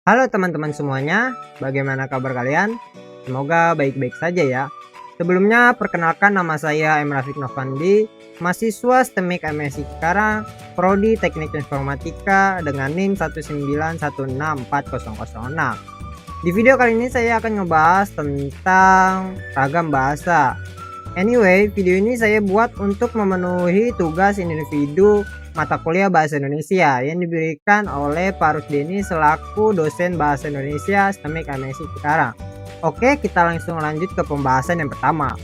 Halo teman-teman semuanya, bagaimana kabar kalian? Semoga baik-baik saja ya. Sebelumnya perkenalkan, nama saya M. Rafiq Novandi, mahasiswa STEMIK MSI Cikarang, Prodi Teknik Informatika dengan NIM 191640006. Di video kali ini saya akan ngebahas tentang ragam bahasa. Anyway, video ini saya buat untuk memenuhi tugas individu mata kuliah Bahasa Indonesia yang diberikan oleh Pak Rusdeni selaku dosen Bahasa Indonesia STEMIK MSI Cikarang. Oke, kita langsung lanjut ke pembahasan yang pertama.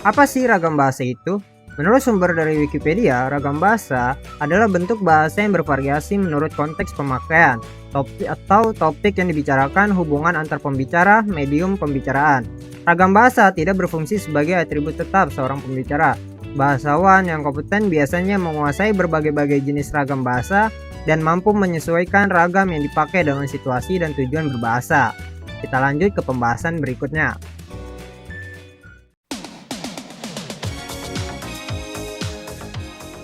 Apa sih ragam bahasa itu? Menurut sumber dari Wikipedia, ragam bahasa adalah bentuk bahasa yang bervariasi menurut konteks pemakaian, topik yang dibicarakan, hubungan antar pembicara, medium pembicaraan. Ragam bahasa tidak berfungsi sebagai atribut tetap seorang pembicara. Bahasawan yang kompeten biasanya menguasai berbagai jenis ragam bahasa dan mampu menyesuaikan ragam yang dipakai dengan situasi dan tujuan berbahasa. Kita lanjut ke pembahasan berikutnya.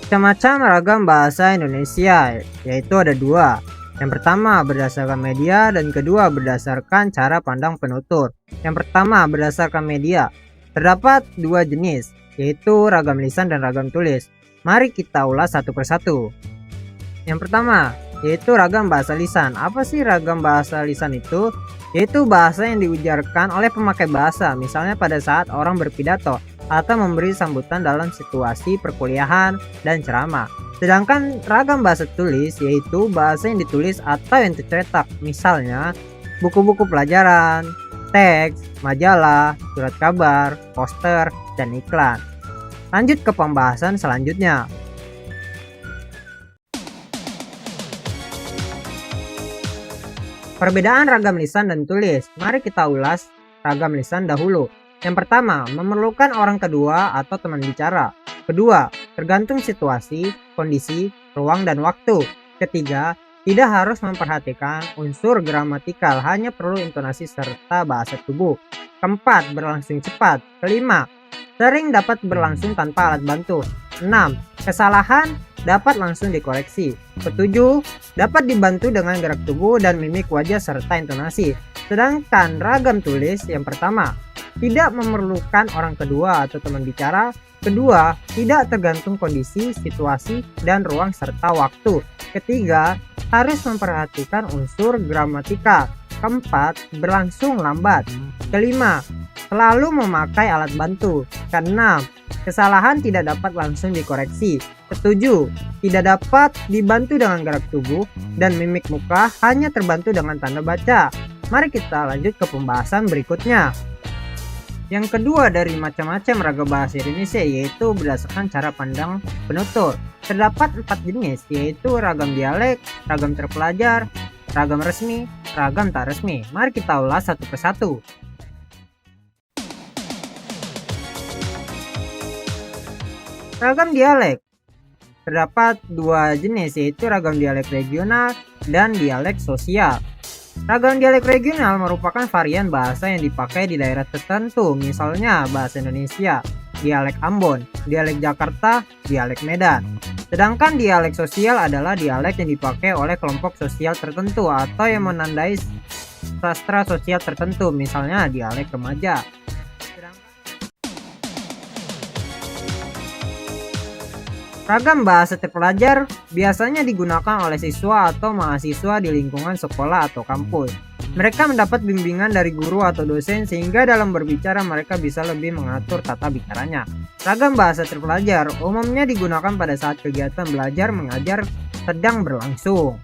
Macam-macam ragam bahasa Indonesia, yaitu ada dua. Yang pertama berdasarkan media dan kedua berdasarkan cara pandang penutur. Yang pertama berdasarkan media. Terdapat dua jenis, yaitu ragam lisan dan ragam tulis. Mari kita ulas satu persatu. Yang pertama, yaitu ragam bahasa lisan. Apa sih ragam bahasa lisan itu? Yaitu bahasa yang diujarkan oleh pemakai bahasa, misalnya pada saat orang berpidato atau memberi sambutan dalam situasi perkuliahan dan ceramah. Sedangkan ragam bahasa tulis yaitu bahasa yang ditulis atau yang tercetak, misalnya buku-buku pelajaran, teks, majalah, surat kabar, poster, dan iklan. Lanjut ke pembahasan selanjutnya. Perbedaan ragam lisan dan tulis. Mari kita ulas ragam lisan dahulu. Yang pertama, memerlukan orang kedua atau teman bicara. Kedua, tergantung situasi, kondisi, ruang, dan waktu. Ketiga, tidak harus memperhatikan unsur gramatikal, hanya perlu intonasi serta bahasa tubuh. Keempat, berlangsung cepat. Kelima, sering dapat berlangsung tanpa alat bantu. 6. Kesalahan dapat langsung dikoreksi. Ketujuh, dapat dibantu dengan gerak tubuh dan mimik wajah serta intonasi. Sedangkan ragam tulis yang pertama, tidak memerlukan orang kedua atau teman bicara. Kedua, tidak tergantung kondisi, situasi, dan ruang serta waktu. Ketiga, harus memperhatikan unsur gramatikal. Keempat, berlangsung lambat. Kelima, selalu memakai alat bantu. Keenam, kesalahan tidak dapat langsung dikoreksi. Ketujuh, tidak dapat dibantu dengan gerak tubuh dan mimik muka, hanya terbantu dengan tanda baca. Mari kita lanjut ke pembahasan berikutnya. Yang kedua dari macam-macam ragam bahasa Indonesia yaitu berdasarkan cara pandang penutur. Terdapat 4 jenis, yaitu ragam dialek, ragam terpelajar, ragam resmi, ragam tak resmi. Mari kita ulas satu persatu. Ragam dialek. Terdapat 2 jenis, yaitu ragam dialek regional dan dialek sosial. Ragam dialek regional merupakan varian bahasa yang dipakai di daerah tertentu, misalnya bahasa Indonesia, dialek Ambon, dialek Jakarta, dialek Medan. Sedangkan dialek sosial adalah dialek yang dipakai oleh kelompok sosial tertentu atau yang menandai sastra sosial tertentu, misalnya dialek remaja. Ragam bahasa terpelajar biasanya digunakan oleh siswa atau mahasiswa di lingkungan sekolah atau kampus. Mereka mendapat bimbingan dari guru atau dosen sehingga dalam berbicara mereka bisa lebih mengatur tata bicaranya. Ragam bahasa terpelajar umumnya digunakan pada saat kegiatan belajar mengajar sedang berlangsung.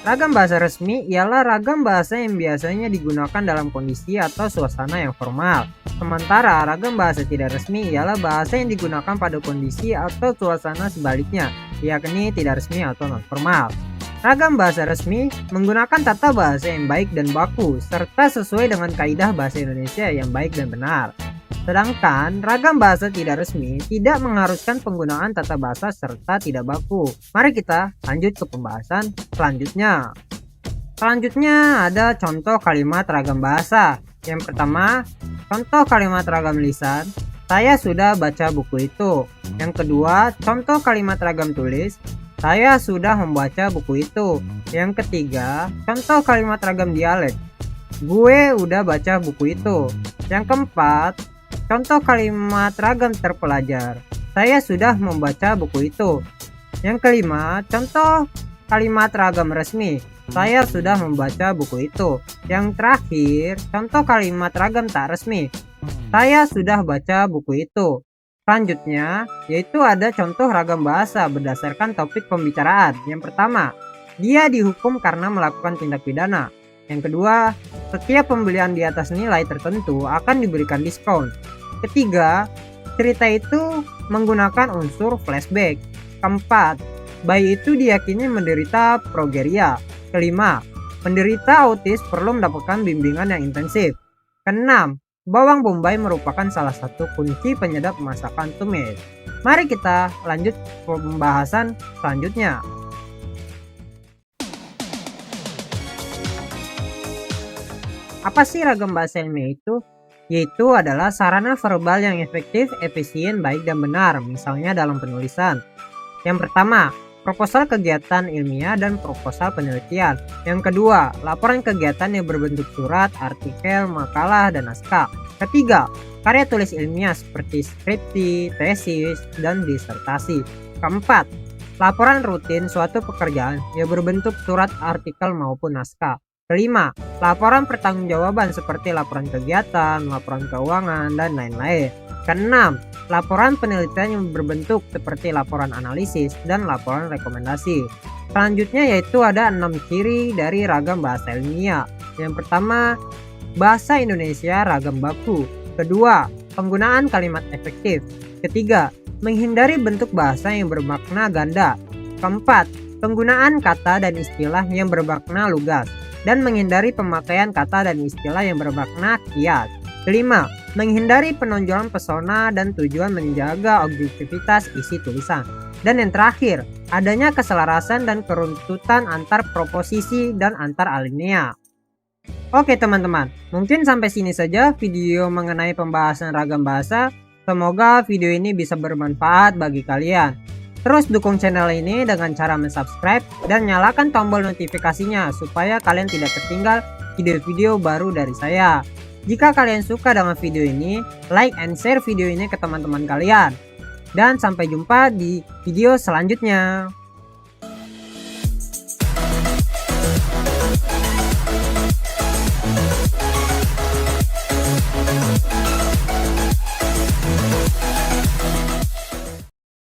Ragam bahasa resmi ialah ragam bahasa yang biasanya digunakan dalam kondisi atau suasana yang formal. Sementara ragam bahasa tidak resmi ialah bahasa yang digunakan pada kondisi atau suasana sebaliknya, yakni tidak resmi atau non-formal. Ragam bahasa resmi menggunakan tata bahasa yang baik dan baku, serta sesuai dengan kaidah bahasa Indonesia yang baik dan benar. Sedangkan ragam bahasa tidak resmi tidak mengharuskan penggunaan tata bahasa serta tidak baku. Mari kita lanjut ke pembahasan selanjutnya. Selanjutnya ada contoh kalimat ragam bahasa. Yang pertama, contoh kalimat ragam lisan, saya sudah baca buku itu. Yang kedua, contoh kalimat ragam tulis, saya sudah membaca buku itu. Yang ketiga, contoh kalimat ragam dialek, gue udah baca buku itu. Yang keempat, contoh kalimat ragam terpelajar, saya sudah membaca buku itu. Yang kelima, contoh kalimat ragam resmi, saya sudah membaca buku itu. Yang terakhir, contoh kalimat ragam tak resmi, saya sudah baca buku itu. Selanjutnya, yaitu ada contoh ragam bahasa berdasarkan topik pembicaraan. Yang pertama, dia dihukum karena melakukan tindak pidana. Yang kedua, setiap pembelian di atas nilai tertentu akan diberikan diskon. Ketiga, cerita itu menggunakan unsur flashback. Keempat, bayi itu diyakini menderita progeria. Kelima, penderita autis perlu mendapatkan bimbingan yang intensif. Keenam, bawang bombay merupakan salah satu kunci penyedap masakan tumis. Mari kita lanjut pembahasan selanjutnya. Apa sih ragam bahasa ilmiah itu? Yaitu adalah sarana verbal yang efektif, efisien, baik dan benar, misalnya dalam penulisan. Yang pertama, proposal kegiatan ilmiah dan proposal penelitian. Yang kedua, laporan kegiatan yang berbentuk surat, artikel, makalah, dan naskah. Ketiga, karya tulis ilmiah seperti skripsi, tesis, dan disertasi. Keempat, laporan rutin suatu pekerjaan yang berbentuk surat, artikel, maupun naskah. Kelima, laporan pertanggungjawaban seperti laporan kegiatan, laporan keuangan, dan lain-lain. Keenam, laporan penelitian yang berbentuk seperti laporan analisis dan laporan rekomendasi. Selanjutnya yaitu ada 6 ciri dari ragam bahasa ilmiah. Yang pertama, bahasa Indonesia ragam baku. Kedua, penggunaan kalimat efektif. Ketiga, menghindari bentuk bahasa yang bermakna ganda. Keempat, penggunaan kata dan istilah yang bermakna lugas dan menghindari pemakaian kata dan istilah yang bermakna kias. Kelima, menghindari penonjolan pesona dan tujuan menjaga objektivitas isi tulisan. Dan yang terakhir, adanya keselarasan dan keruntutan antar proposisi dan antar alinea. Oke teman-teman, mungkin sampai sini saja video mengenai pembahasan ragam bahasa. Semoga video ini bisa bermanfaat bagi kalian. Terus dukung channel ini dengan cara mensubscribe dan nyalakan tombol notifikasinya supaya kalian tidak tertinggal video-video baru dari saya. Jika kalian suka dengan video ini, like and share video ini ke teman-teman kalian. Dan sampai jumpa di video selanjutnya.